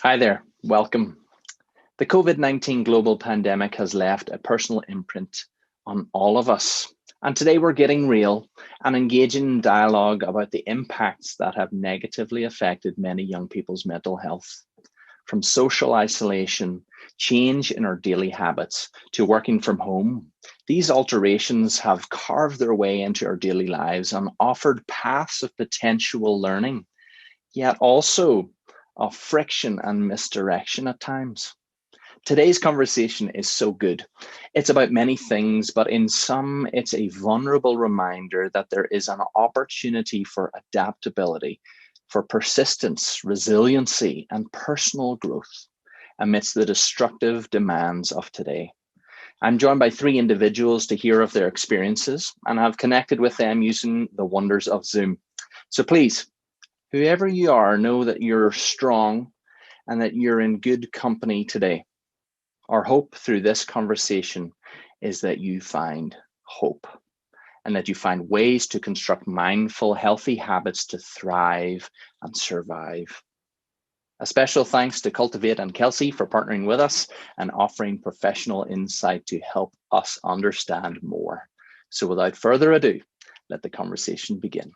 Hi there, welcome. The COVID-19 global pandemic has left a personal imprint on all of us. And today we're getting real and engaging in dialogue about the impacts that have negatively affected many young people's mental health. From social isolation, change in our daily habits, to working from home, these alterations have carved their way into our daily lives and offered paths of potential learning, yet also of friction and misdirection at times. Today's conversation is so good. It's about many things, but in some, it's a vulnerable reminder that there is an opportunity for adaptability, for persistence, resiliency, and personal growth amidst the destructive demands of today. I'm joined by three individuals to hear of their experiences, and I've connected with them using the wonders of Zoom. So please, whoever you are, know that you're strong and that you're in good company today. Our hope through this conversation is that you find hope and that you find ways to construct mindful, healthy habits to thrive and survive. A special thanks to Cultivate and Kelsey for partnering with us and offering professional insight to help us understand more. So without further ado, let the conversation begin.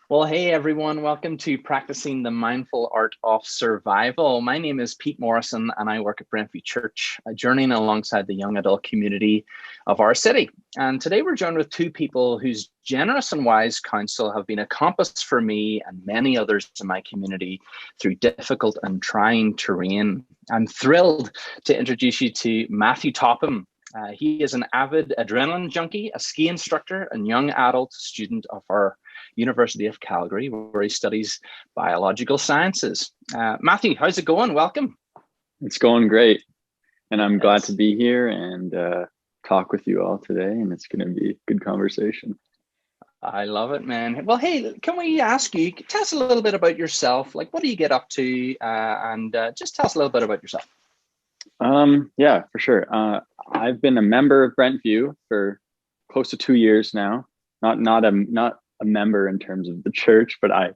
Well, hey everyone, welcome to Practicing the Mindful Art of Survival. My name is Pete Morrison and I work at Brentview Church, journeying alongside the young adult community of our city. And today we're joined with two people whose generous and wise counsel have been a compass for me and many others in my community through difficult and trying terrain. I'm thrilled to introduce you to Matthew Topham. He is an avid adrenaline junkie, a ski instructor, and young adult student of our University of Calgary, where he studies biological sciences. Matthew, how's it going? Welcome. It's going great. And I'm glad to be here and talk with you all today. And it's going to be a good conversation. I love it, man. Well, hey, can we ask you, tell us a little bit about yourself? Like, what do you get up to? And just tell us a little bit about yourself. Yeah, for sure. I've been a member of Brentview for close to 2 years now. Not a member in terms of the church, but I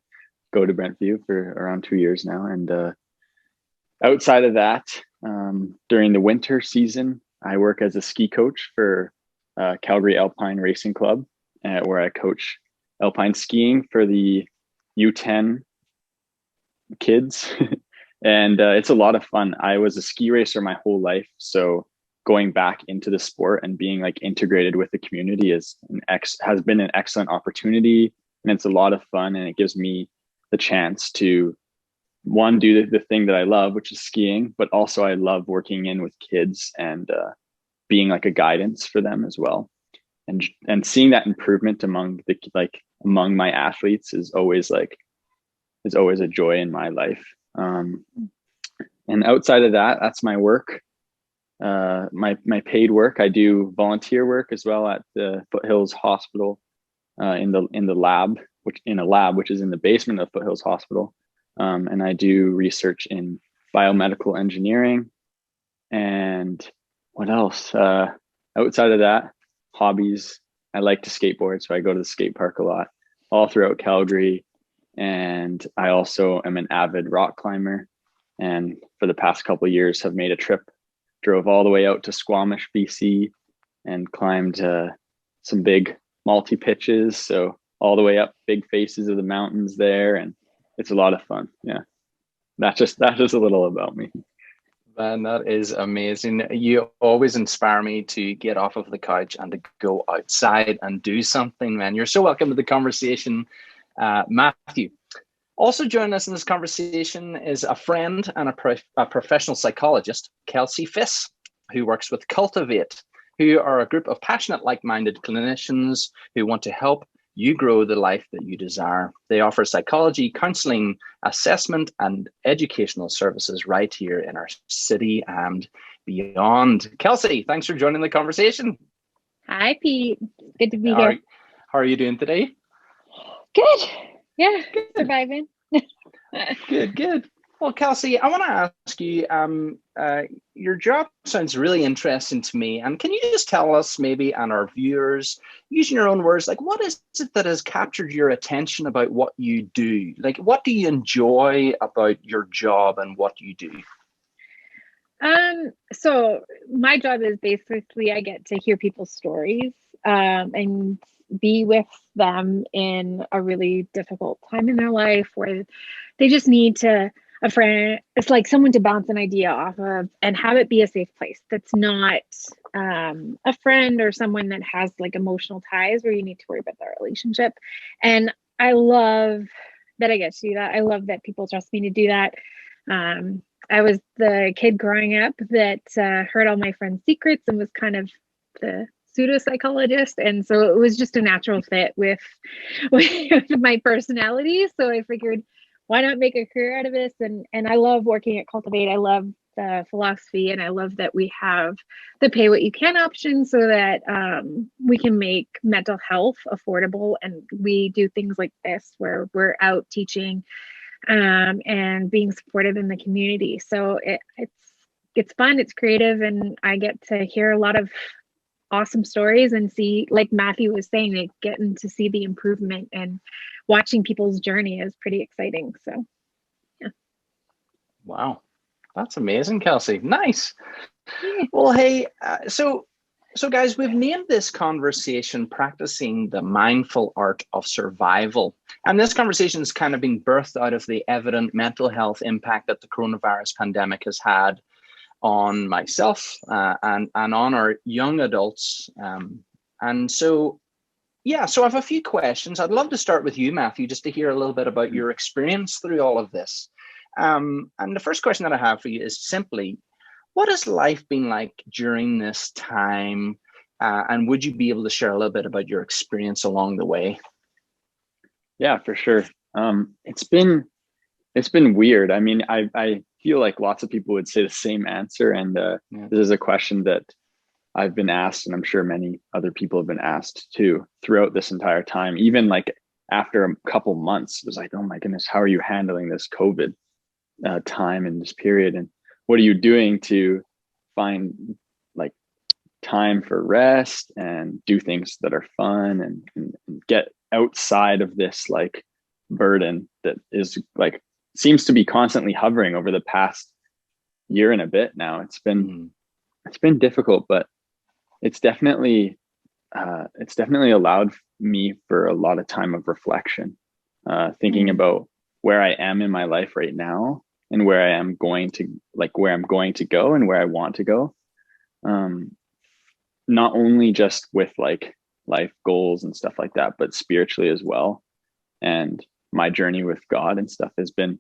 go to Brentview for around 2 years now. And outside of that, during the winter season, I work as a ski coach for Calgary Alpine Racing Club, where I coach alpine skiing for the U10 kids. And it's a lot of fun. I was a ski racer my whole life, so going back into the sport and being like integrated with the community has been an excellent opportunity, and it's a lot of fun, and it gives me the chance to do the thing that I love, which is skiing, but also I love working in with kids and being like a guidance for them as well, and seeing that improvement among my athletes is always a joy in my life. And outside of that, that's my work. My paid work. I do volunteer work as well at the Foothills Hospital, in the lab, which is in the basement of Foothills Hospital. And I do research in biomedical engineering. And what else? Outside of that, hobbies. I like to skateboard, so I go to the skate park a lot, all throughout Calgary. And I also am an avid rock climber. And for the past couple of years have made a trip, drove all the way out to Squamish, BC, and climbed some big multi-pitches. So all the way up big faces of the mountains there. And it's a lot of fun. Yeah. That's just a little about me. Man, that is amazing. You always inspire me to get off of the couch and to go outside and do something, man. You're so welcome to the conversation, Matthew. Also joining us in this conversation is a friend and a professional psychologist, Kelsey, who works with Cultivate, who are a group of passionate, like-minded clinicians who want to help you grow the life that you desire. They offer psychology, counseling, assessment, and educational services right here in our city and beyond. Kelsey, thanks for joining the conversation. Hi, Pete. Good to be here. How are you doing today? Good. Yeah, surviving. Good. Well, Kelsey, I want to ask you, your job sounds really interesting to me. And can you just tell us, maybe, and our viewers, using your own words, like, what is it that has captured your attention about what you do? Like, what do you enjoy about your job and what you do? So my job is basically I get to hear people's stories, and be with them in a really difficult time in their life where they just need a friend. It's like someone to bounce an idea off of and have it be a safe place. That's not a friend or someone that has like emotional ties where you need to worry about their relationship. And I love that I get to do that. I love that people trust me to do that. I was the kid growing up that heard all my friends' secrets and was kind of the pseudo psychologist, and so it was just a natural fit with my personality. So I figured, why not make a career out of this? And I love working at Cultivate. I love the philosophy, and I love that we have the pay what you can option so that we can make mental health affordable, and we do things like this where we're out teaching and being supportive in the community. So it's fun, it's creative, and I get to hear a lot of awesome stories and see, like Matthew was saying, like getting to see the improvement and watching people's journey is pretty exciting. So yeah. Wow, that's amazing, Kelsey. Nice. Yeah. Well, hey, so guys, we've named this conversation Practicing the Mindful Art of Survival. And this conversation is kind of being birthed out of the evident mental health impact that the coronavirus pandemic has had on myself and on our young adults. And so, yeah, so I have a few questions. I'd love to start with you, Matthew, just to hear a little bit about your experience through all of this. And the first question that I have for you is simply, what has life been like during this time? And would you be able to share a little bit about your experience along the way? Yeah, for sure. It's been weird. I mean, I feel like lots of people would say the same answer, and this is a question that I've been asked, and I'm sure many other people have been asked too throughout this entire time. Even like after a couple months, it was like, oh my goodness, how are you handling this COVID time in this period, and what are you doing to find like time for rest and do things that are fun and get outside of this like burden that is like seems to be constantly hovering over the past year and a bit now. It's been difficult, but it's definitely allowed me for a lot of time of reflection, thinking about where I am in my life right now and where I'm going to go and where I want to go. Not only just with like life goals and stuff like that, but spiritually as well. And my journey with God and stuff has been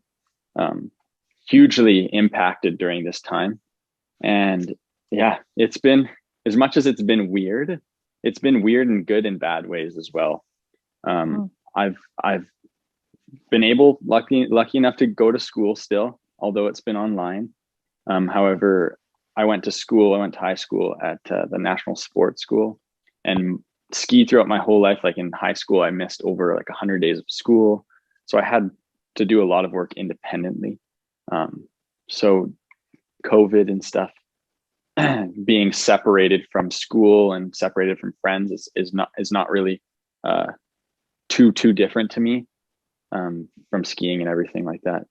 hugely impacted during this time. And yeah, it's been, as much as it's been weird in good and bad ways as well. I've been lucky enough to go to school still, although it's been online. However, I went to high school at the National Sports School and skied throughout my whole life. Like in high school, I missed over like 100 days of school. So I had to do a lot of work independently. So COVID and stuff, being separated from school and separated from friends is not really too different to me, from skiing and everything like that.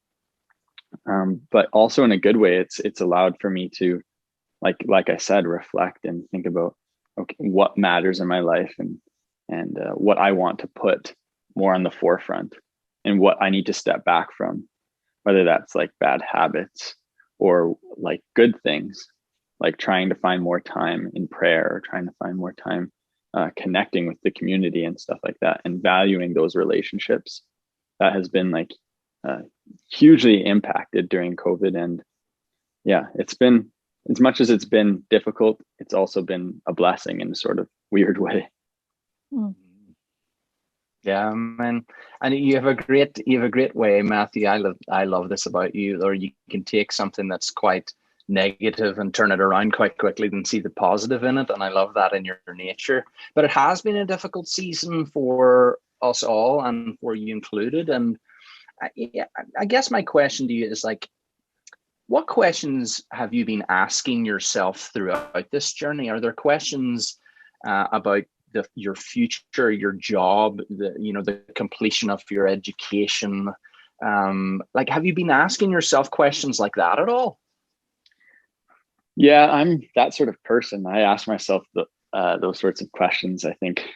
But also in a good way, it's allowed for me to, like I said, reflect and think about, okay, what matters in my life and what I want to put more on the forefront and what I need to step back from, whether that's like bad habits or like good things, like trying to find more time in prayer or trying to find more time connecting with the community and stuff like that, and valuing those relationships. That has been like hugely impacted during COVID. And yeah, it's been, as much as it's been difficult, it's also been a blessing in a sort of weird way. Yeah, man. And you have a great way, Matthew. I love this about you, or you can take something that's quite negative and turn it around quite quickly and see the positive in it. And I love that in your nature. But it has been a difficult season for us all, and for you included. And I guess my question to you is like, what questions have you been asking yourself throughout this journey? Are there questions about your future, your job, the completion of your education? Like, have you been asking yourself questions like that at all? Yeah, I'm that sort of person. I ask myself those sorts of questions, I think,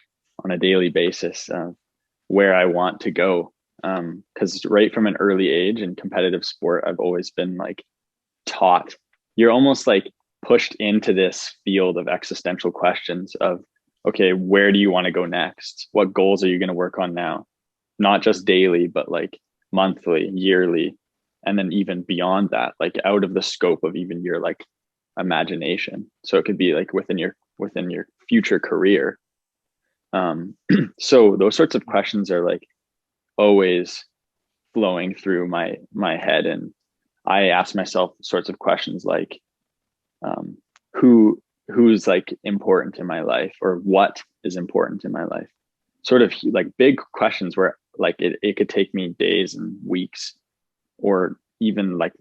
on a daily basis, where I want to go. Because right from an early age in competitive sport, I've always been like taught, you're almost like pushed into this field of existential questions of, okay, where do you want to go next? What goals are you going to work on now? Not just daily, but like monthly, yearly, and then even beyond that, like out of the scope of even your like imagination. So it could be like within your future career. So those sorts of questions are like always flowing through my head, and I ask myself sorts of questions like, who's like important in my life, or what is important in my life? Sort of like big questions where like it could take me days and weeks, or even like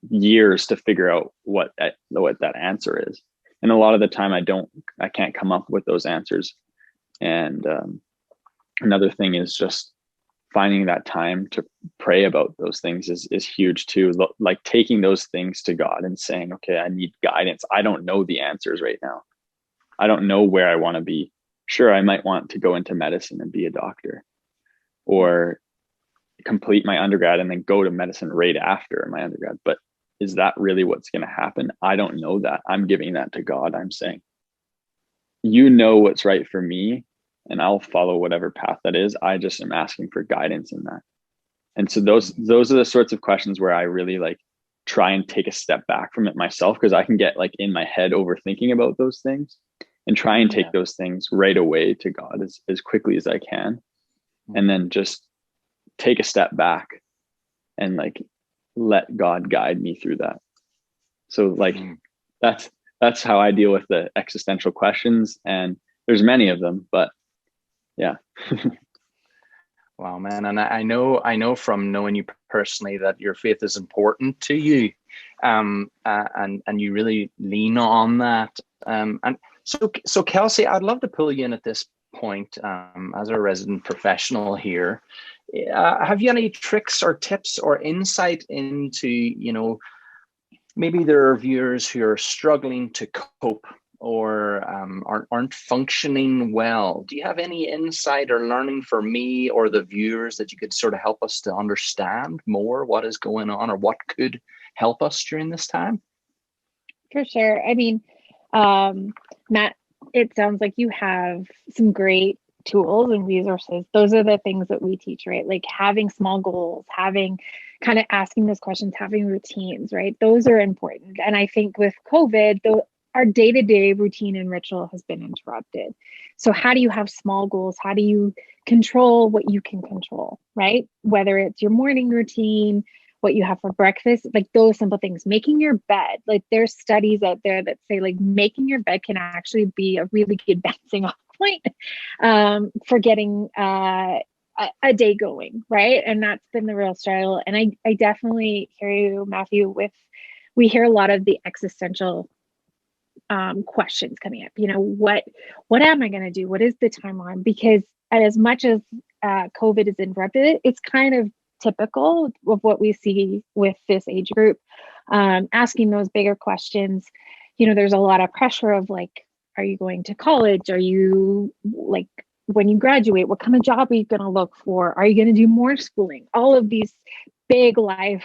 years to figure out what that answer is. And a lot of the time I can't come up with those answers. And another thing is just finding that time to pray about those things is huge too. Like taking those things to God and saying, okay, I need guidance. I don't know the answers right now. I don't know where I want to be. Sure, I might want to go into medicine and be a doctor, or complete my undergrad and then go to medicine right after my undergrad. But is that really what's going to happen? I don't know that. I'm giving that to God. I'm saying, you know what's right for me, and I'll follow whatever path that is. I just am asking for guidance in that. And so those are the sorts of questions where I really like try and take a step back from it myself, because I can get like in my head overthinking about those things, and try and take those things right away to God as quickly as I can. And then just take a step back and like let God guide me through that. So like that's how I deal with the existential questions, and there's many of them, but yeah. Wow, man. And I know from knowing you personally that your faith is important to you, and you really lean on that. And so Kelsey, I'd love to pull you in at this point, as a resident professional here. Have you any tricks or tips or insight into, maybe there are viewers who are struggling to cope, or aren't functioning well? Do you have any insight or learning for me or the viewers that you could sort of help us to understand more what is going on, or what could help us during this time? For sure. I mean, Matt, it sounds like you have some great tools and resources. Those are the things that we teach, right? Like having small goals, having kind of asking those questions, having routines, right? Those are important. And I think with COVID, our day-to-day routine and ritual has been interrupted. So how do you have small goals? How do you control what you can control, right? Whether it's your morning routine, what you have for breakfast, like those simple things, making your bed. Like there's studies out there that say like making your bed can actually be a really good bouncing off point for getting a day going, right? And that's been the real struggle. And I definitely hear you, Matthew, we hear a lot of the existential questions coming up. What am I going to do? What is the timeline? Because as much as COVID has interrupted, it's kind of typical of what we see with this age group. Asking those bigger questions, there's a lot of pressure of like, are you going to college? Are you like, when you graduate, what kind of job are you going to look for? Are you going to do more schooling? All of these big life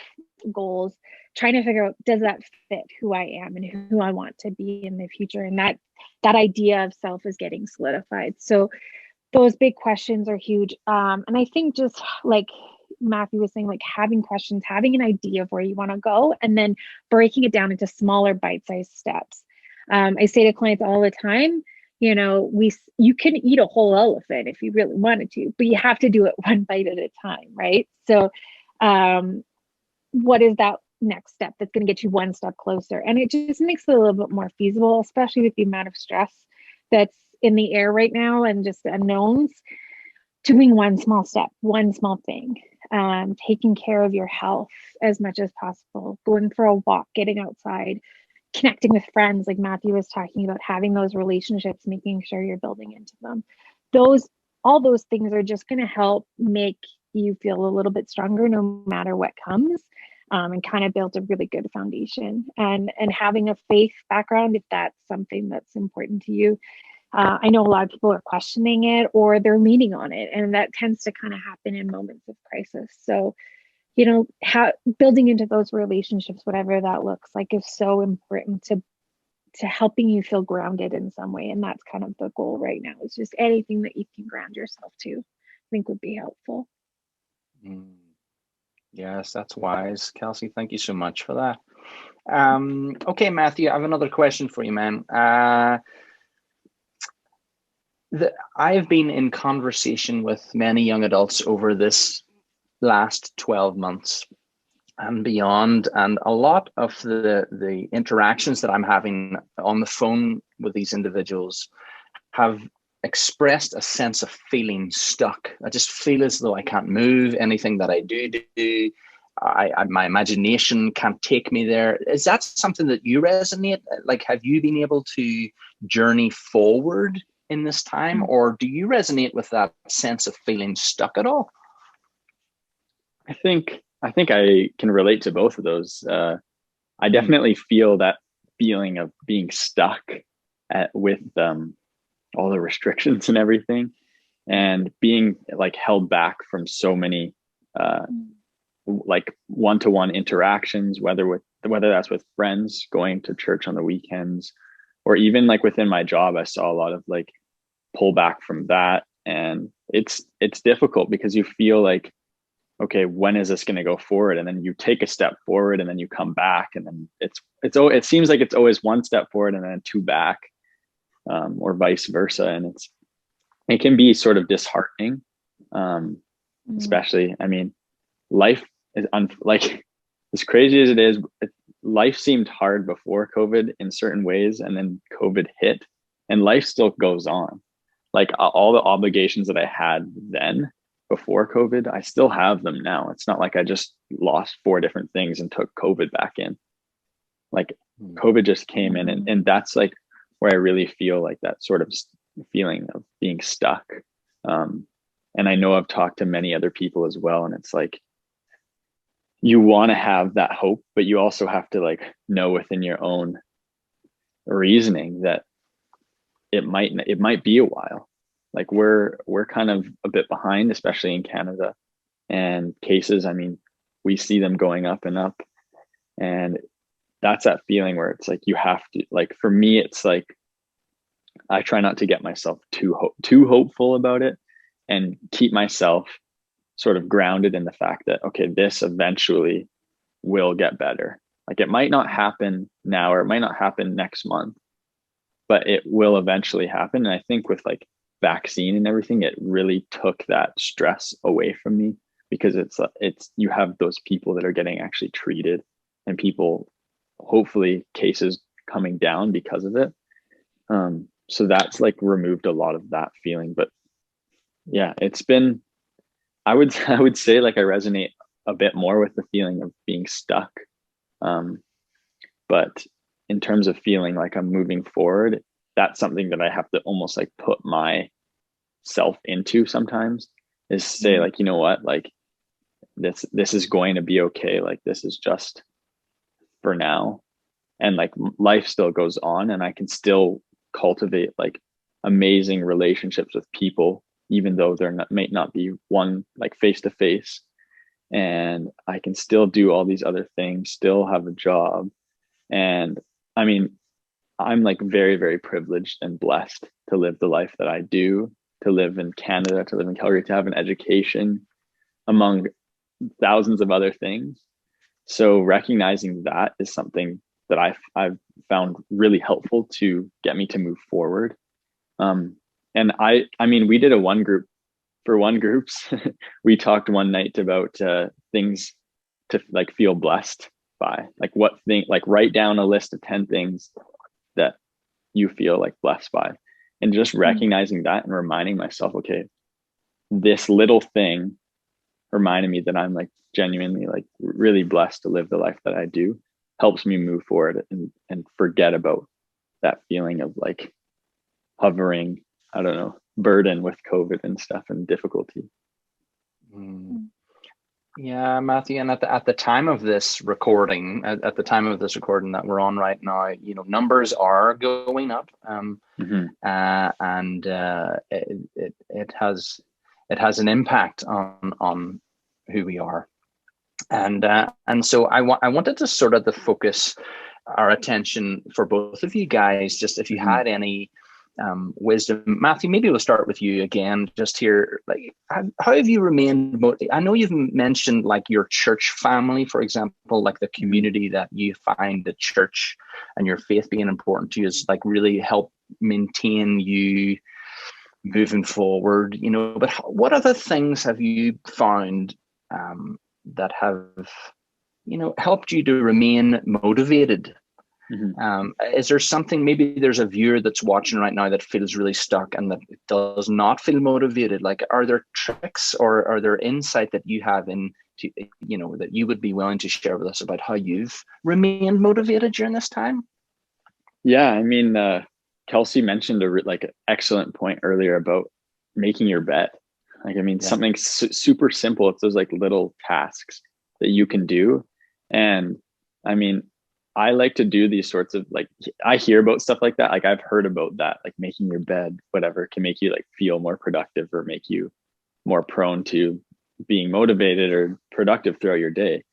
goals, trying to figure out, does that fit who I am and who I want to be in the future? And that idea of self is getting solidified. So those big questions are huge. And I think just like Matthew was saying, like having questions, having an idea of where you want to go, and then breaking it down into smaller bite-sized steps. I say to clients all the time, you can eat a whole elephant if you really wanted to, but you have to do it one bite at a time, right? So what is that next step that's going to get you one step closer? And it just makes it a little bit more feasible, especially with the amount of stress that's in the air right now and just unknowns. Doing one small step, one small thing. taking care of your health as much as possible, going for a walk, getting outside, connecting with friends, like Matthew was talking about, having those relationships, making sure you're building into them. All those things are just going to help make you feel a little bit stronger no matter what comes, and kind of build a really good foundation. And having a faith background, if that's something that's important to you. I know a lot of people are questioning it or they're leaning on it, and that tends to kind of happen in moments of crisis. So, building into those relationships, whatever that looks like, is so important to helping you feel grounded in some way. And that's kind of the goal right now, is just anything that you can ground yourself to, I think would be helpful. Yes, that's wise, Kelsey. Thank you so much for that. Okay, Matthew, I have another question for you, man. I've been in conversation with many young adults over this last 12 months and beyond, and a lot of the interactions that I'm having on the phone with these individuals have expressed a sense of feeling stuck. I just feel as though I can't move. Anything that I do, my imagination can't take me there. Is that something that you resonate? Like, have you been able to journey forward in this time, or do you resonate with that sense of feeling stuck at all? I think I can relate to both of those. I definitely feel that feeling of being stuck with all the restrictions and everything, and being like held back from so many like one-to-one interactions, whether that's with friends, going to church on the weekends, or even like within my job. I saw a lot of like pullback from that, and it's difficult because you feel like, okay, when is this going to go forward? And then you take a step forward and then you come back, and then it seems like it's always one step forward and then two back, or vice versa. And it can be sort of disheartening, especially, I mean, life is like, as crazy as it is, life seemed hard before COVID in certain ways, and then COVID hit, and life still goes on. Like all the obligations that I had then before COVID, I still have them now. It's not like I just lost 4 different things and took COVID back in. Like COVID just came in, and that's like where I really feel like that sort of feeling of being stuck. And I know I've talked to many other people as well, and it's like, you want to have that hope, but you also have to like know within your own reasoning that it might be a while. Like we're kind of a bit behind, especially in Canada, and cases, I mean, we see them going up and up, and that's that feeling where it's like, you have to, like, for me, it's like, I try not to get myself too hopeful about it, and keep myself sort of grounded in the fact that, okay, this eventually will get better. Like it might not happen now, or it might not happen next month, but it will eventually happen. And I think with like vaccine and everything, it really took that stress away from me, because it's you have those people that are getting actually treated, and people, hopefully cases coming down because of it. So that's like removed a lot of that feeling. But yeah, it's been, I would say like I resonate a bit more with the feeling of being stuck. But in terms of feeling like I'm moving forward, that's something that I have to almost like put myself into sometimes, is say like, you know what, like this is going to be okay. Like this is just for now. And like life still goes on, and I can still cultivate like amazing relationships with people, even though may not be one like face to face. And I can still do all these other things, still have a job. And I mean, I'm like very, very privileged and blessed to live the life that I do, to live in Canada, to live in Calgary, to have an education, among thousands of other things. So recognizing that is something that I've found really helpful to get me to move forward. And I mean, we did a one groups, we talked one night about things to like feel blessed by, like write down a list of 10 things that you feel like blessed by, and just recognizing that and reminding myself, okay, this little thing reminding me that I'm like genuinely like really blessed to live the life that I do, helps me move forward and forget about that feeling of like hovering, I don't know, burden with COVID and stuff and difficulty. Yeah, Matthew, and at the time of this recording, at the time of this recording that we're on right now, you know, numbers are going up, and it has an impact on who we are, and so I wanted to sort of focus our attention for both of you guys, just if you had any wisdom. Matthew, maybe we'll start with you again, just here. Like, how have you remained motivated? I know you've mentioned like your church family, for example, like the community that you find the church and your faith being important to you is like really help maintain you moving forward, you know. But what other things have you found that have, you know, helped you to remain motivated? Is there something, maybe there's a viewer that's watching right now that feels really stuck and that does not feel motivated? Like, are there tricks or are there insight that you have into, you know, that you would be willing to share with us about how you've remained motivated during this time? Yeah, I mean, Kelsey mentioned like an excellent point earlier about making your bed. Like, I mean, something super simple. It's those like little tasks that you can do. And I mean, I like to do these sorts of like, I hear about stuff like that. Like I've heard about that, like making your bed, whatever, can make you like feel more productive or make you more prone to being motivated or productive throughout your day.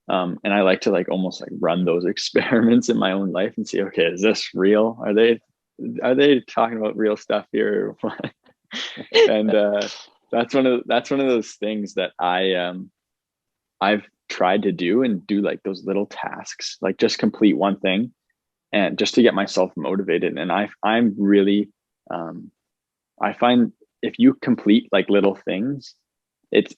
And I like to like almost like run those experiments in my own life and see, okay, is this real? Are they talking about real stuff here? And that's one of those things that I've tried to do and do like those little tasks, like just complete one thing and just to get myself motivated. And I'm really, I find if you complete like little things, it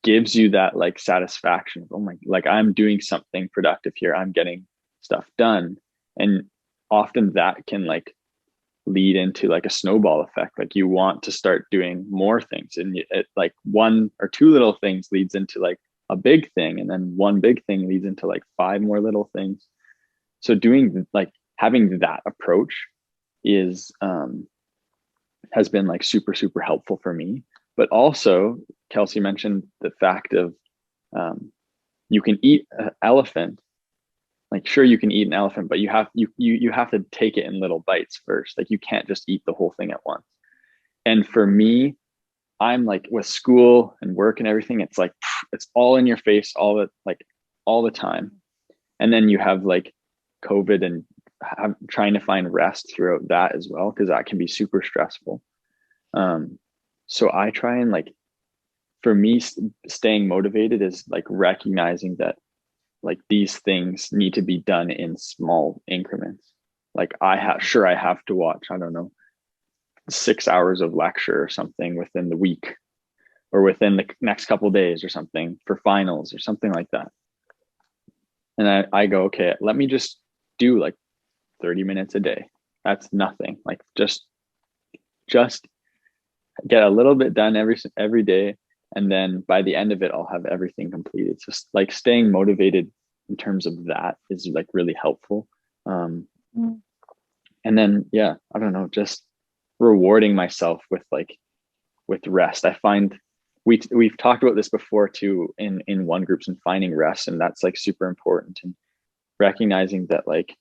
gives you that like satisfaction of, oh my, like I'm doing something productive here. I'm getting stuff done. And often that can like lead into like a snowball effect. Like you want to start doing more things, and like one or two little things leads into like a big thing, and then one big thing leads into like 5 more little things. So doing like having that approach is has been like super helpful for me. But also Kelsey mentioned the fact of you can eat an elephant. Like sure, you can eat an elephant, but you have to take it in little bites first. Like you can't just eat the whole thing at once. And for me, I'm like with school and work and everything, it's like it's all in your face all the time. And then you have like COVID and trying to find rest throughout that as well, because that can be super stressful. So I try and like, for me, staying motivated is like recognizing that like these things need to be done in small increments. Like I have to watch, I don't know, 6 hours of lecture or something within the week or within the next couple of days or something for finals or something like that. And I go, okay, let me just do like 30 minutes a day. That's nothing. Like just get a little bit done every day. And then by the end of it, I'll have everything completed. It's just like staying motivated in terms of that is like really helpful. And then, yeah, I don't know, just rewarding myself with rest. I find we've talked about this before too in one groups and finding rest. And that's like super important, and recognizing that like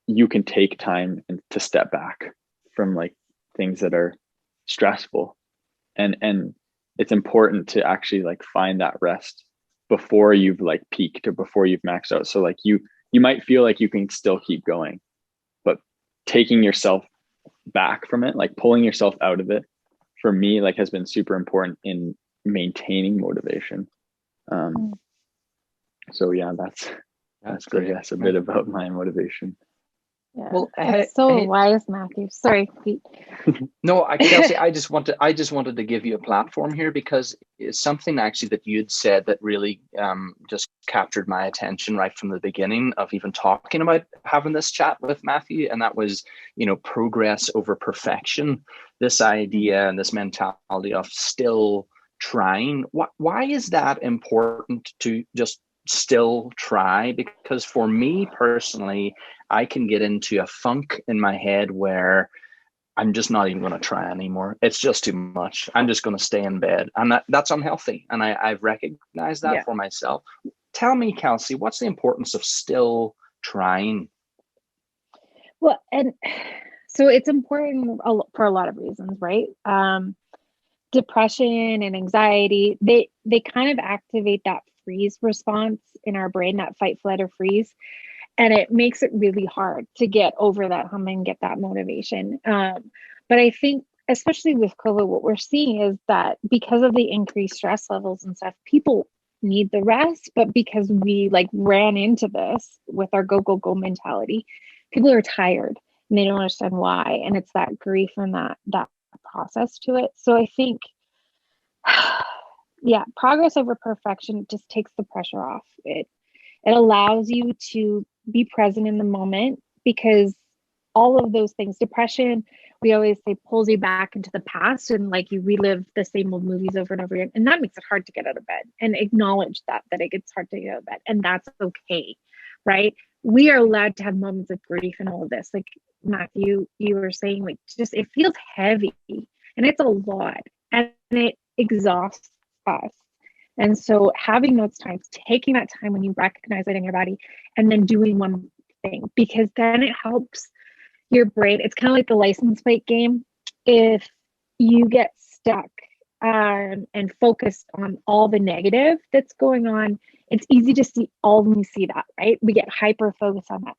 you can take time and to step back from like things that are stressful, and it's important to actually like find that rest before you've like peaked or before you've maxed out. So like you might feel like you can still keep going, but taking yourself back from it, like pulling yourself out of it, for me, like has been super important in maintaining motivation. So yeah, that's great. That's a bit about my motivation. Yeah. Well, that's so wise, Matthew. Sorry, Pete. No, Kelsey, I just wanted to give you a platform here, because it's something actually that you'd said that really just captured my attention right from the beginning of even talking about having this chat with Matthew, and that was, you know, progress over perfection. This idea and this mentality of still trying. Why is that important to just still try? Because for me personally, I can get into a funk in my head where I'm just not even going to try anymore. It's just too much. I'm just going to stay in bed. And that's unhealthy. And I've recognized that Yeah. for myself. Tell me, Kelsey, what's the importance of still trying? Well, and so it's important for a lot of reasons, right? Depression and anxiety, they kind of activate that freeze response in our brain, that fight, flight, or freeze. And it makes it really hard to get over that hump and get that motivation. But I think, especially with COVID, what we're seeing is that because of the increased stress levels and stuff, people need the rest. But because we like ran into this with our go, go, go mentality, people are tired and they don't understand why. And it's that grief and that process to it. So I think, yeah, progress over perfection just takes the pressure off. It allows you to be present in the moment, because all of those things, depression, we always say, pulls you back into the past, and like you relive the same old movies over and over again. And that makes it hard to get out of bed, and acknowledge that it gets hard to get out of bed. And that's okay, right? We are allowed to have moments of grief and all of this. Like Matthew, you were saying, like, just it feels heavy and it's a lot and it exhausts us. And so having those times, taking that time when you recognize it in your body, and then doing one thing, because then it helps your brain. It's kind of like the license plate game. If you get stuck and focused on all the negative that's going on, it's easy to only see that, right? We get hyper focused on that.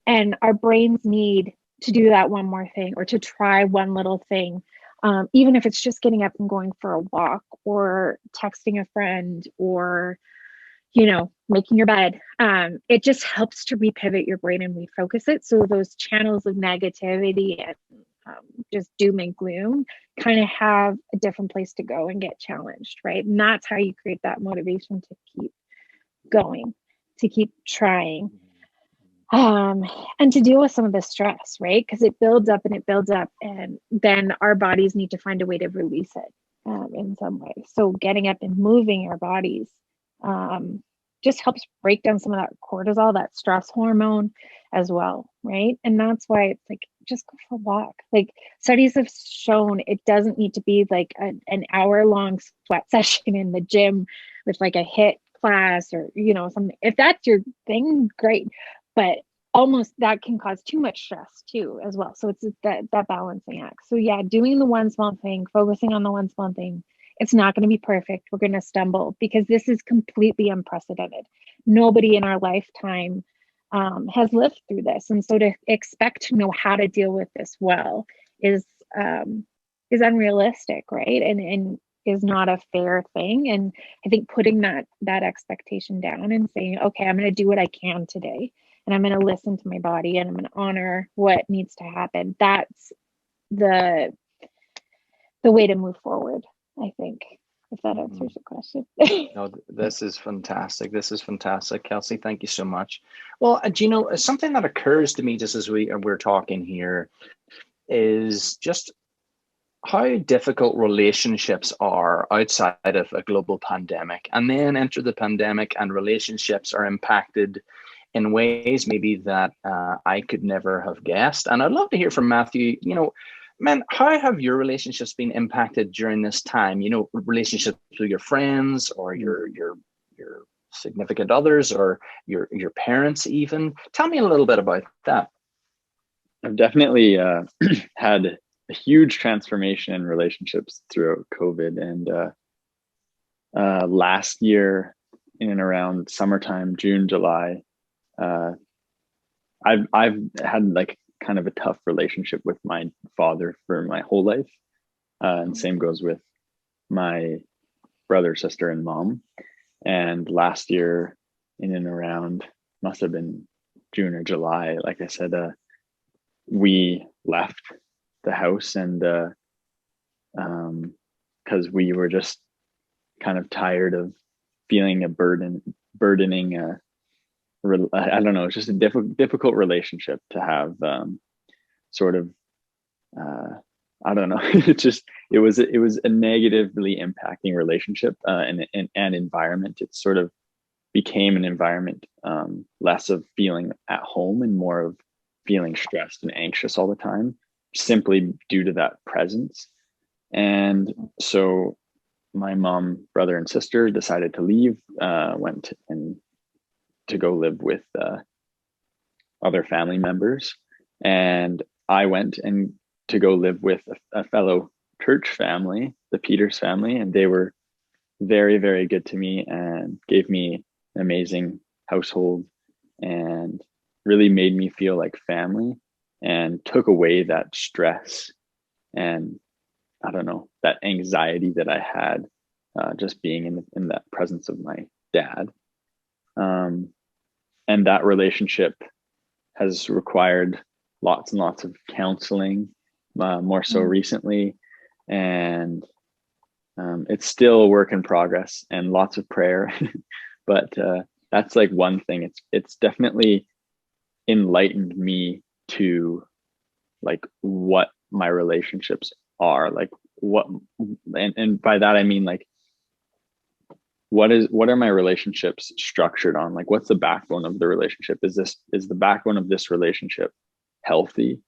And our brains need to do that one more thing, or to try one little thing. Even if it's just getting up and going for a walk, or texting a friend, or making your bed. It just helps to repivot your brain and refocus it, so those channels of negativity and just doom and gloom kind of have a different place to go and get challenged, right? And that's how you create that motivation to keep going, to keep trying. And to deal with some of the stress, right? Because it builds up and it builds up, and then our bodies need to find a way to release it in some way. So getting up and moving our bodies just helps break down some of that cortisol, that stress hormone as well, right? And that's why it's like, just go for a walk. Like studies have shown it doesn't need to be like an hour-long sweat session in the gym with like a HIIT class or something. If that's your thing, great. But almost that can cause too much stress too as well. So it's that balancing act. So yeah, doing the one small thing, focusing on the one small thing. It's not going to be perfect. We're going to stumble, because this is completely unprecedented. Nobody in our lifetime has lived through this. And so to expect to know how to deal with this well is unrealistic, right? And is not a fair thing. And I think putting that expectation down and saying, okay, I'm going to do what I can today, and I'm going to listen to my body, and I'm going to honor what needs to happen. That's the way to move forward, I think, if that answers your question. No, this is fantastic. This is fantastic, Kelsey. Thank you so much. Well, do something that occurs to me just as we're talking here is just how difficult relationships are outside of a global pandemic, and then enter the pandemic and relationships are impacted in ways maybe that I could never have guessed. And I'd love to hear from Matthew, man, how have your relationships been impacted during this time? Relationships with your friends, or your significant others, or your parents even. Tell me a little bit about that. I've definitely had a huge transformation in relationships throughout COVID. And last year, in and around summertime, June, July, I've had like kind of a tough relationship with my father for my whole life. And same goes with my brother, sister, and mom. And last year, in and around, must have been June or July, like I said, we left the house, and because we were just kind of tired of feeling a burdening I don't know, it's just a difficult relationship to have, sort of I don't know. It was a negatively impacting relationship, and environment. It sort of became an environment, less of feeling at home and more of feeling stressed and anxious all the time, simply due to that presence. And so my mom, brother, and sister decided to leave, went and to go live with other family members. And I went and to go live with a fellow church family, the Peters family, and they were very, very good to me and gave me an amazing household and really made me feel like family and took away that stress and, I don't know, that anxiety that I had, just being in that presence of my dad. And that relationship has required lots and lots of counseling, more so recently. And it's still a work in progress and lots of prayer. But that's like one thing. It's definitely enlightened me to like what my relationships are, like what, and by that I mean like what are my relationships structured on? Like, what's the backbone of the relationship? Is the backbone of this relationship healthy,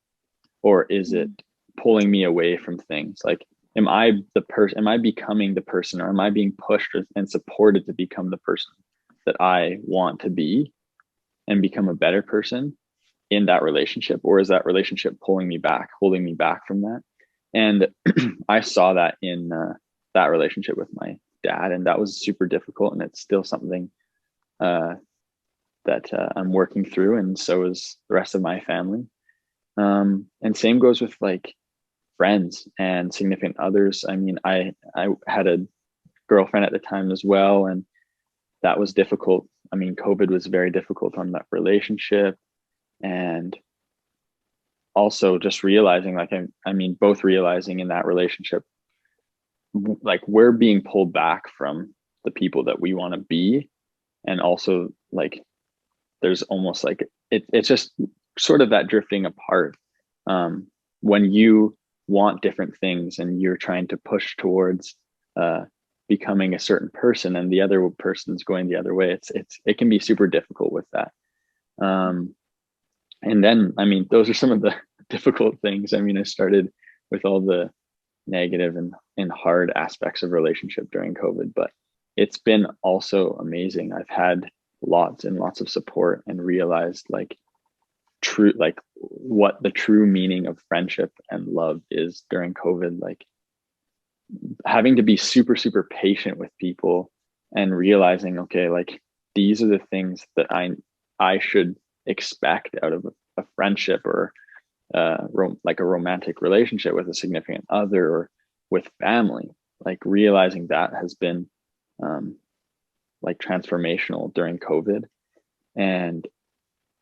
or is it pulling me away from things? Like, am I becoming the person, or am I being pushed and supported to become the person that I want to be and become a better person in that relationship? Or is that relationship pulling me back, holding me back from that? And I saw that in that relationship with my dad, and that was super difficult, and it's still something that I'm working through, and so is the rest of my family. And same goes with like friends and significant others. I mean, I had a girlfriend at the time as well, and that was difficult. I mean, COVID was very difficult on that relationship, and also just realizing, like, I mean, both realizing in that relationship, like, we're being pulled back from the people that we want to be. And also, like, there's almost like it's just sort of that drifting apart, when you want different things and you're trying to push towards becoming a certain person, and the other person's going the other way. It can be super difficult with that. And then, I mean, those are some of the difficult things. I mean, I started with all the negative and hard aspects of relationship during COVID, but it's been also amazing. I've had lots and lots of support and realized like what the true meaning of friendship and love is during COVID. Like, having to be super, super patient with people and realizing, okay, like, these are the things that I should expect out of a friendship, or like a romantic relationship with a significant other, or with family. Like, realizing that has been like transformational during COVID. And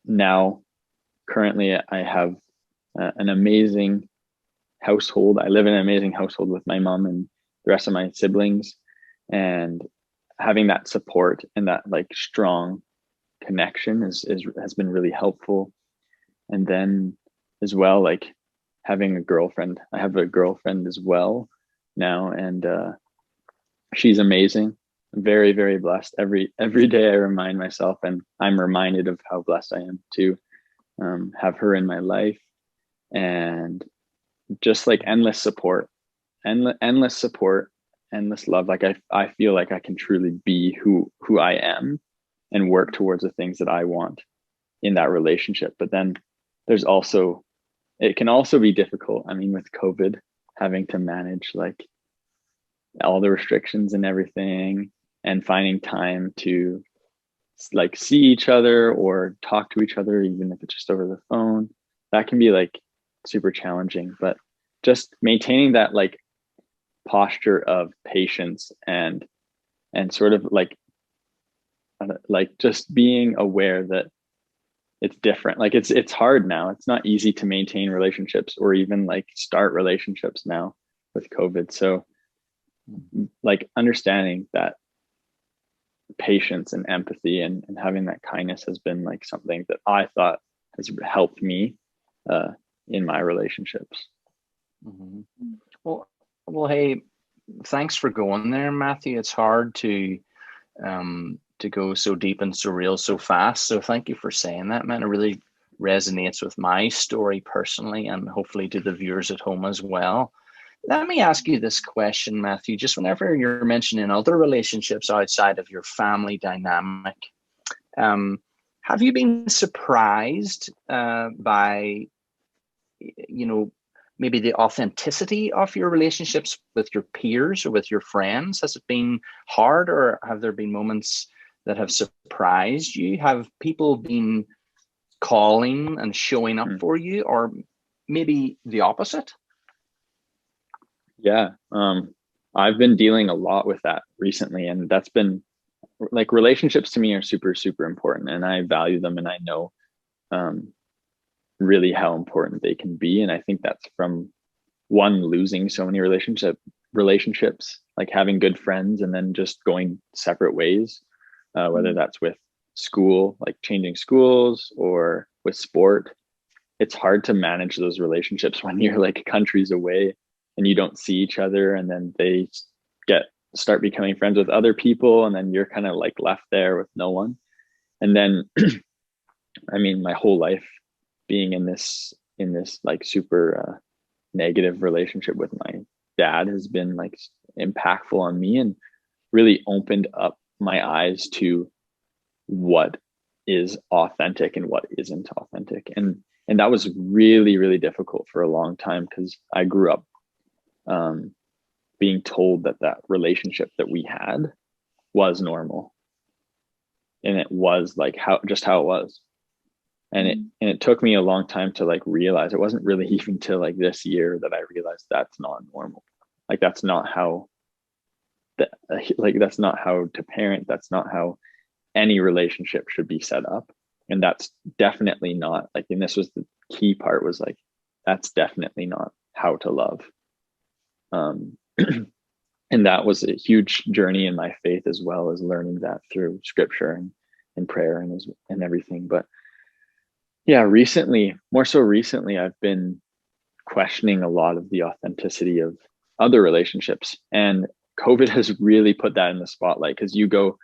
now currently I have an amazing household. I live in an amazing household with my mom and the rest of my siblings, and having that support and that like strong connection has been really helpful. And then as well, like, having a girlfriend. I have a girlfriend as well now, and she's amazing. Very, very blessed. Every day I remind myself, and I'm reminded of how blessed I am to have her in my life, and just like endless support, endless love. Like, I feel like I can truly be who I am and work towards the things that I want in that relationship. But then it can also be difficult. I mean, with COVID, having to manage like all the restrictions and everything, and finding time to like see each other or talk to each other, even if it's just over the phone, that can be like super challenging. But just maintaining that like posture of patience and sort of like just being aware that it's different. Like, it's hard now. It's not easy to maintain relationships or even like start relationships now with COVID. So like, understanding that patience and empathy and having that kindness has been like something that I thought has helped me in my relationships. Mhm. Well, hey, thanks for going there, Matthew. It's hard to go so deep and so real so fast. So thank you for saying that, man. It really resonates with my story personally, and hopefully to the viewers at home as well. Let me ask you this question, Matthew. Just whenever you're mentioning other relationships outside of your family dynamic, um, have you been surprised by, you know, maybe the authenticity of your relationships with your peers or with your friends? Has it been hard, or have there been moments that have surprised you? Have people been calling and showing up for you, or maybe the opposite? Yeah. I've been dealing a lot with that recently, and that's been like, relationships to me are super, super important, and I value them, and I know really how important they can be. And I think that's from one, losing so many relationships, like having good friends and then just going separate ways, whether that's with school, like changing schools, or with sport. It's hard to manage those relationships when you're like countries away and you don't see each other, and then they start becoming friends with other people, and then you're kind of like left there with no one. And then I mean, my whole life being in this like super negative relationship with my dad has been like impactful on me, and really opened up my eyes to what is authentic and what isn't authentic. And that was really, really difficult for a long time, because I grew up being told that relationship that we had was normal, and it was like how it was. And it took me a long time to like realize. It wasn't really even till like this year that I realized that's not normal. Like that's not how that's not how to parent. That's not how any relationship should be set up. And that's definitely not like, and this was the key part, was like, that's definitely not how to love. Um, and that was a huge journey in my faith, as well as learning that through scripture and prayer and everything. But yeah, more so recently, I've been questioning a lot of the authenticity of other relationships. And COVID has really put that in the spotlight, because you go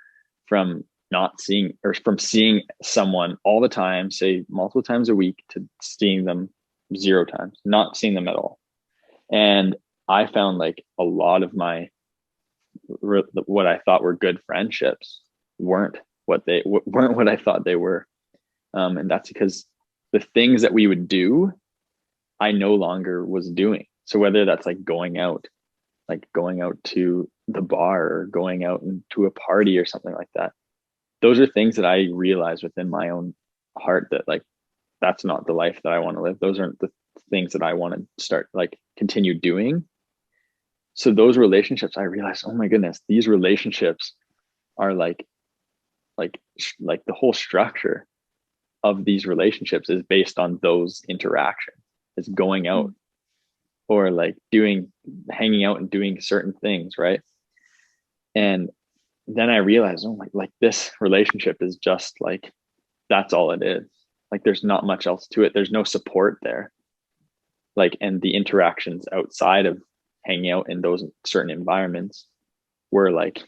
from not seeing, or from seeing someone all the time, say multiple times a week, to seeing them 0 times, not seeing them at all. And I found like a lot of my, what I thought were good friendships weren't what I thought they were. And that's because the things that we would do, I no longer was doing. So whether that's like going out to the bar, or going out to a party or something like that, those are things that I realized within my own heart that like, that's not the life that I want to live. Those aren't the things that I want to start like continue doing. So those relationships, I realized, oh my goodness, these relationships are like the whole structure of these relationships is based on those interactions. It's going out, or like hanging out and doing certain things, right? And then I realized, oh my, like this relationship is just like, that's all it is. Like there's not much else to it. There's no support there. Like, and the interactions outside of hanging out in those certain environments were like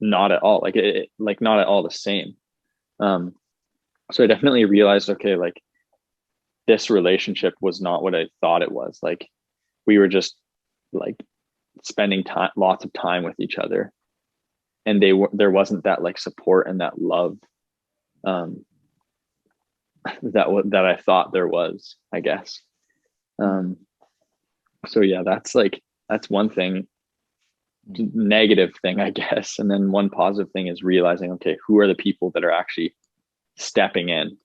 not at all, like not at all the same. So I definitely realized, okay, like this relationship was not what I thought it was. Like we were just like spending lots of time with each other, and there wasn't that like support and that love that I thought there was, I guess. So yeah, that's one thing, negative thing, I guess. And then one positive thing is realizing, okay, who are the people that are actually stepping in?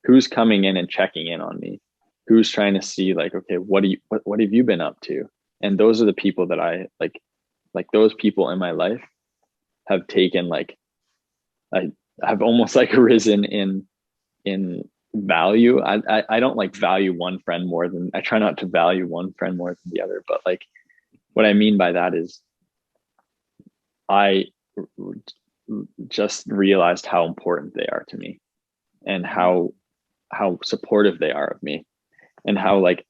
Who's coming in and checking in on me? Who's trying to see like, okay, what have you been up to? And those are the people that I like those people in my life have taken like, I have almost like risen in value. I don't like value one friend more than, I try not to value one friend more than the other. But like, what I mean by that is I just realized how important they are to me, and how supportive they are of me, and how like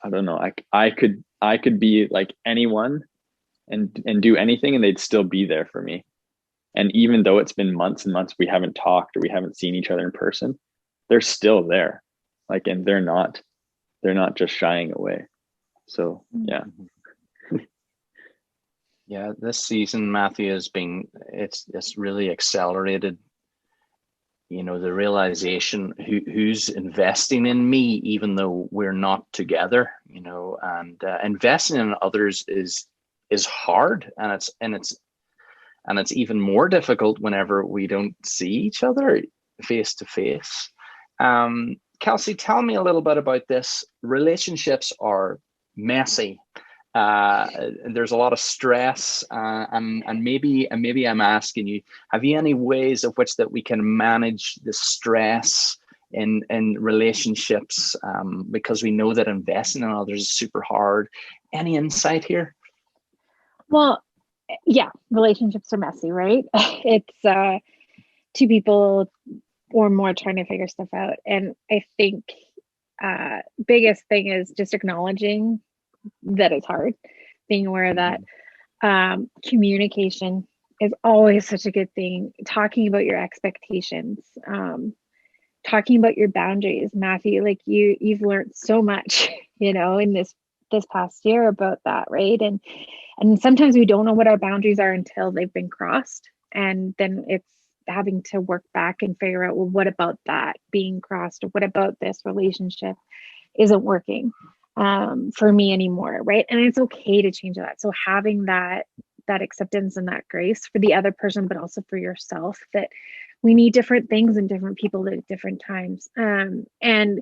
I don't know. I could be like anyone and do anything and they'd still be there for me. And even though it's been months and months, we haven't talked or we haven't seen each other in person, they're still there. Like, and they're not just shying away. So yeah. Yeah, this season, Matthew, it's really accelerated, you know, the realization who's investing in me, even though we're not together, you know, and investing in others is hard, and it's even more difficult whenever we don't see each other face to face. Kelsey, tell me a little bit about this. Relationships are messy. There's a lot of stress, and maybe I'm asking you, have you any ways of which that we can manage the stress in relationships? Because we know that investing in others is super hard. Any insight here? Well, yeah, relationships are messy, right? It's two people or more trying to figure stuff out. And I think biggest thing is just acknowledging that it's hard, being aware of that. Communication is always such a good thing. Talking about your expectations, talking about your boundaries. Matthew, like you've learned so much, you know, in this past year about that, right? And sometimes we don't know what our boundaries are until they've been crossed. And then it's having to work back and figure out, well, what about that being crossed? Or what about this relationship isn't working for me anymore, right? And it's okay to change that. So having that acceptance and that grace for the other person, but also for yourself, that we need different things in different people at different times. And,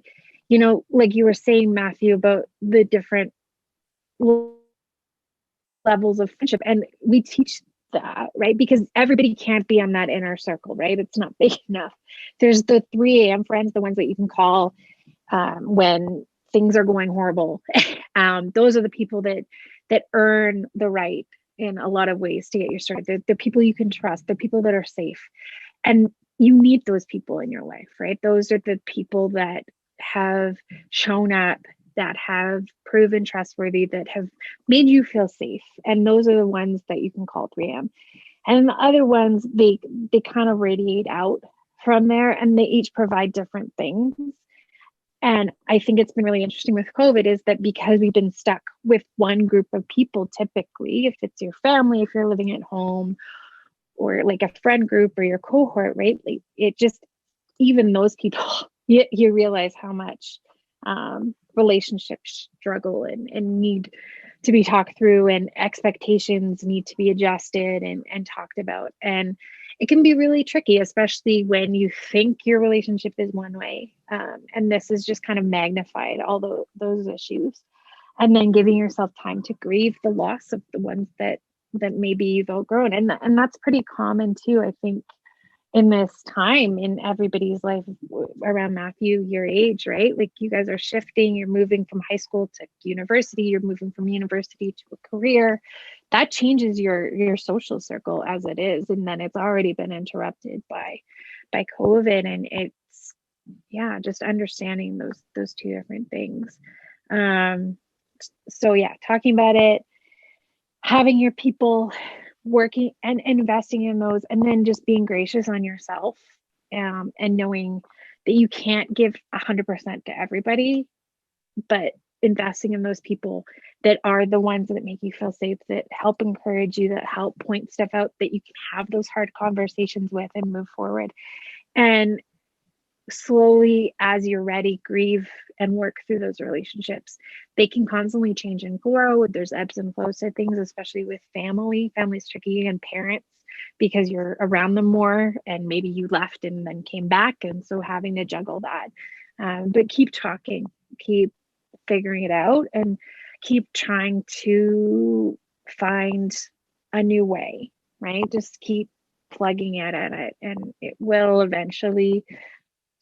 you know, like you were saying, Matthew, about the different levels of friendship, and we teach that, right? Because everybody can't be on that inner circle, right? It's not big enough. There's the 3 a.m. friends, the ones that you can call when things are going horrible. Those are the people that earn the right in a lot of ways to get you started. They're people you can trust. They're people that are safe, and you need those people in your life, right? Those are the people that have shown up, that have proven trustworthy, that have made you feel safe. And those are the ones that you can call 3M. And the other ones, they kind of radiate out from there, and they each provide different things. And I think it's been really interesting with COVID is that because we've been stuck with one group of people, typically, if it's your family, if you're living at home, or like a friend group or your cohort, right? Like it just, even those people, you realize how much relationships struggle and need to be talked through, and expectations need to be adjusted and talked about. And it can be really tricky, especially when you think your relationship is one way. And this is just kind of magnified all those issues. And then giving yourself time to grieve the loss of the ones that maybe you've outgrown. And that's pretty common too, I think, in this time in everybody's life around Matthew, your age, right? Like you guys are shifting, you're moving from high school to university, you're moving from university to a career. That changes your social circle as it is. And then it's already been interrupted by COVID. And it's, yeah, just understanding those two different things. So yeah, talking about it, having your people working and investing in those, and then just being gracious on yourself, and knowing that you can't give 100% to everybody, but investing in those people that are the ones that make you feel safe, that help encourage you, that help point stuff out, that you can have those hard conversations with and move forward. And slowly, as you're ready, grieve and work through those relationships. They can constantly change and grow. There's ebbs and flows to things, especially with family. Family's tricky, and parents, because you're around them more, and maybe you left and then came back, and so having to juggle that. But keep talking, keep figuring it out, and keep trying to find a new way, right? Just keep plugging at it, and it will eventually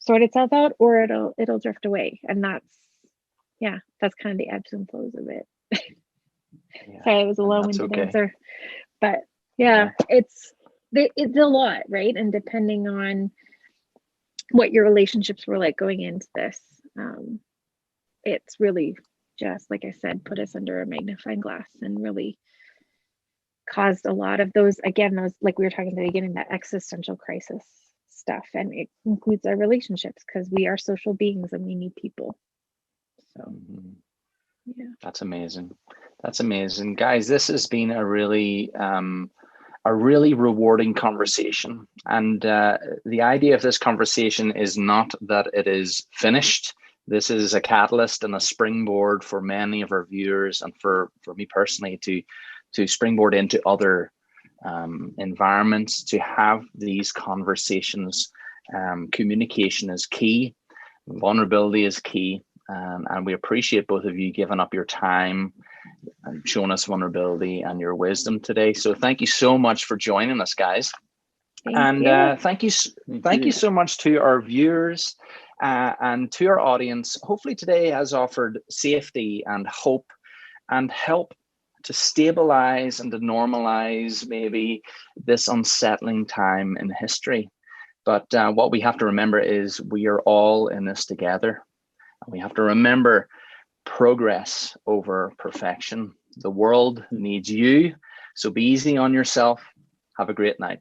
sort itself out, or it'll drift away. And that's kind of the ebbs and flows of it. Yeah, sorry, it was a long-winded answer, but yeah, it's a lot, right? And depending on what your relationships were like going into this, it's really just, like I said, put us under a magnifying glass and really caused a lot of those, again, those, like we were talking at the beginning, that existential crisis stuff. And it includes our relationships, because we are social beings and we need people. So yeah. That's amazing. That's amazing. Guys, this has been a really rewarding conversation. And the idea of this conversation is not that it is finished. This is a catalyst and a springboard for many of our viewers, and for me personally, to springboard into other environments, to have these conversations. Communication is key. Vulnerability is key. And we appreciate both of you giving up your time and showing us vulnerability and your wisdom today. So thank you so much for joining us, guys. Thank you so much to our viewers and to our audience. Hopefully today has offered safety and hope and help to stabilize and to normalize maybe this unsettling time in history. But what we have to remember is we are all in this together. We have to remember progress over perfection. The world needs you. So be easy on yourself. Have a great night.